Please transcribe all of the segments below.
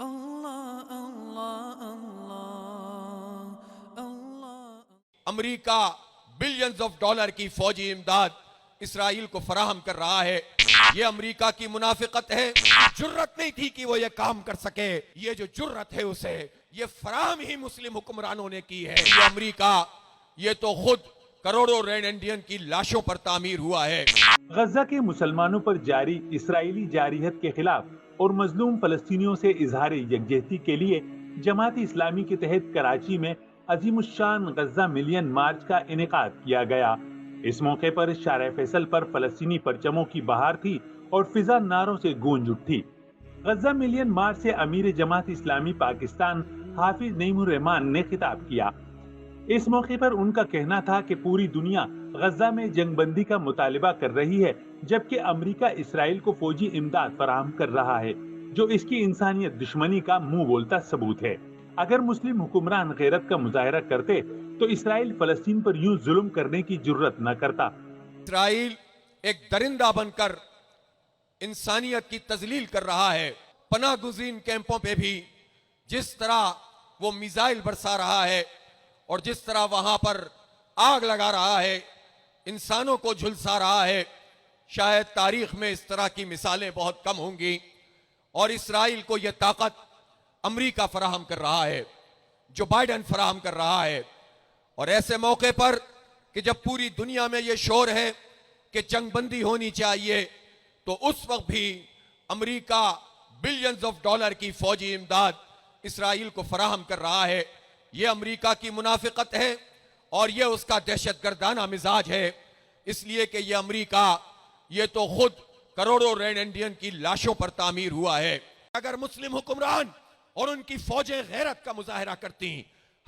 Allah Allah Allah Allah. America billions of dollar کی فوجی امداد اسرائیل کو فراہم کر رہا ہے۔ یہ امریکہ کی منافقت ہے۔ جرت نہیں تھی کہ وہ یہ کام کر سکے، یہ جو جرت ہے اسے یہ فراہم ہی مسلم حکمرانوں نے کی ہے۔ یہ امریکہ یہ تو خود کروڑوں ریڈ انڈین کی لاشوں پر تعمیر ہوا ہے۔ غزہ کے مسلمانوں پر جاری اسرائیلی جارحیت کے خلاف اور مظلوم فلسطینیوں سے اظہار یکجہتی کے لیے جماعت اسلامی کے تحت کراچی میں عظیم الشان غزہ ملین مارچ کا انعقاد کیا گیا۔ اس موقع پر شارع فیصل پر فلسطینی پرچموں کی بہار تھی اور فضا نعروں سے گونج اٹھی۔ غزہ ملین مارچ سے امیر جماعت اسلامی پاکستان حافظ نعیم الرحمان نے خطاب کیا۔ اس موقع پر ان کا کہنا تھا کہ پوری دنیا غزہ میں جنگ بندی کا مطالبہ کر رہی ہے، جبکہ امریکہ اسرائیل کو فوجی امداد فراہم کر رہا ہے، جو اس کی انسانیت دشمنی کا منہ بولتا ثبوت ہے۔ اگر مسلم حکمران غیرت کا مظاہرہ کرتے تو اسرائیل فلسطین پر یوں ظلم کرنے کی جرت نہ کرتا۔ اسرائیل ایک درندہ بن کر انسانیت کی تذلیل کر رہا ہے۔ پناہ گزین کیمپوں پہ بھی جس طرح وہ میزائل برسا رہا ہے اور جس طرح وہاں پر آگ لگا رہا ہے، انسانوں کو جھلسا رہا ہے، شاید تاریخ میں اس طرح کی مثالیں بہت کم ہوں گی۔ اور اسرائیل کو یہ طاقت امریکہ فراہم کر رہا ہے، جو بائیڈن فراہم کر رہا ہے۔ اور ایسے موقع پر کہ جب پوری دنیا میں یہ شور ہے کہ جنگ بندی ہونی چاہیے، تو اس وقت بھی امریکہ بلینز آف ڈالر کی فوجی امداد اسرائیل کو فراہم کر رہا ہے۔ یہ امریکہ کی منافقت ہے اور یہ اس کا دہشت گردانہ مزاج ہے، اس لیے کہ یہ امریکہ یہ تو خود کروڑوں ریڈ انڈین کی لاشوں پر تعمیر ہوا ہے۔ اگر مسلم حکمران اور ان کی فوجیں غیرت کا مظاہرہ کرتی،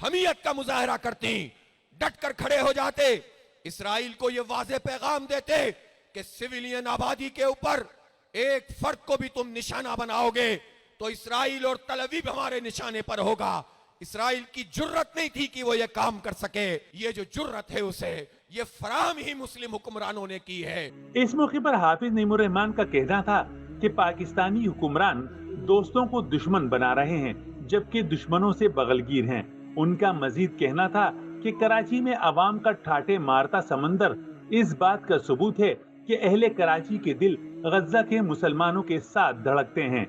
حمیت کا مظاہرہ کرتی، ڈٹ کر کھڑے ہو جاتے، اسرائیل کو یہ واضح پیغام دیتے کہ سویلین آبادی کے اوپر ایک فرد کو بھی تم نشانہ بناؤ گے تو اسرائیل اور تل ابیب ہمارے نشانے پر ہوگا۔ اسرائیل کی جرت نہیں تھی کہ وہ یہ کام کر سکے، یہ جو جرت ہے اسے یہ فراہم ہی مسلم حکمرانوں نے کی ہے۔ اس موقع پر حافظ نعیم الرحمان کا کہنا تھا کہ پاکستانی حکمران دوستوں کو دشمن بنا رہے ہیں، جبکہ دشمنوں سے بغلگیر ہیں۔ ان کا مزید کہنا تھا کہ کراچی میں عوام کا ٹھاٹے مارتا سمندر اس بات کا ثبوت ہے کہ اہل کراچی کے دل غزہ کے مسلمانوں کے ساتھ دھڑکتے ہیں۔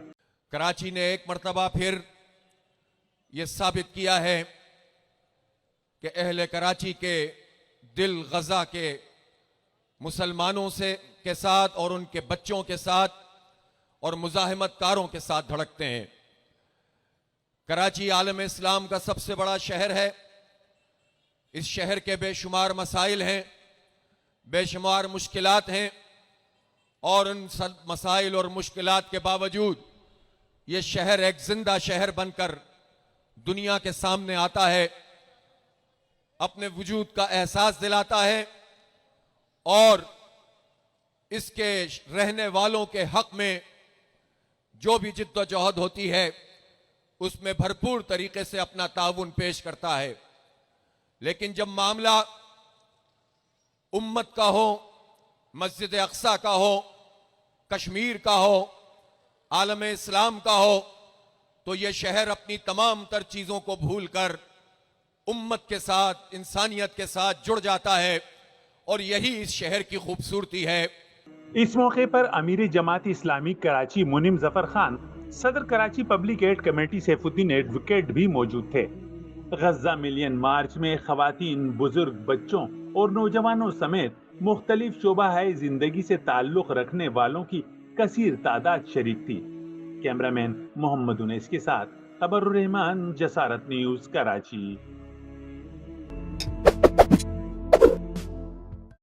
کراچی نے ایک مرتبہ پھر یہ ثابت کیا ہے کہ اہل کراچی کے دل غزہ کے مسلمانوں کے ساتھ اور ان کے بچوں کے ساتھ اور مزاحمت کاروں کے ساتھ دھڑکتے ہیں۔ کراچی عالم اسلام کا سب سے بڑا شہر ہے۔ اس شہر کے بے شمار مسائل ہیں، بے شمار مشکلات ہیں، اور ان مسائل اور مشکلات کے باوجود یہ شہر ایک زندہ شہر بن کر دنیا کے سامنے آتا ہے، اپنے وجود کا احساس دلاتا ہے، اور اس کے رہنے والوں کے حق میں جو بھی جد و جہد ہوتی ہے اس میں بھرپور طریقے سے اپنا تعاون پیش کرتا ہے۔ لیکن جب معاملہ امت کا ہو، مسجد اقصی کا ہو، کشمیر کا ہو، عالم اسلام کا ہو، تو یہ شہر اپنی تمام تر چیزوں کو بھول کر امت کے ساتھ، انسانیت کے ساتھ جڑ جاتا ہے، اور یہی اس شہر کی خوبصورتی ہے۔ اس موقع پر امیر جماعت اسلامی کراچی منیم ظفر خان، صدر Karachi public aid committee Saifuddin advocate بھی موجود تھے۔ غزہ ملین مارچ میں خواتین، بزرگ، بچوں اور نوجوانوں سمیت مختلف شعبہ زندگی سے تعلق رکھنے والوں کی کثیر تعداد شریک تھی۔ کیمرہ مین محمد انیس کے ساتھ خبر الرحمان، جسارت نیوز، کراچی۔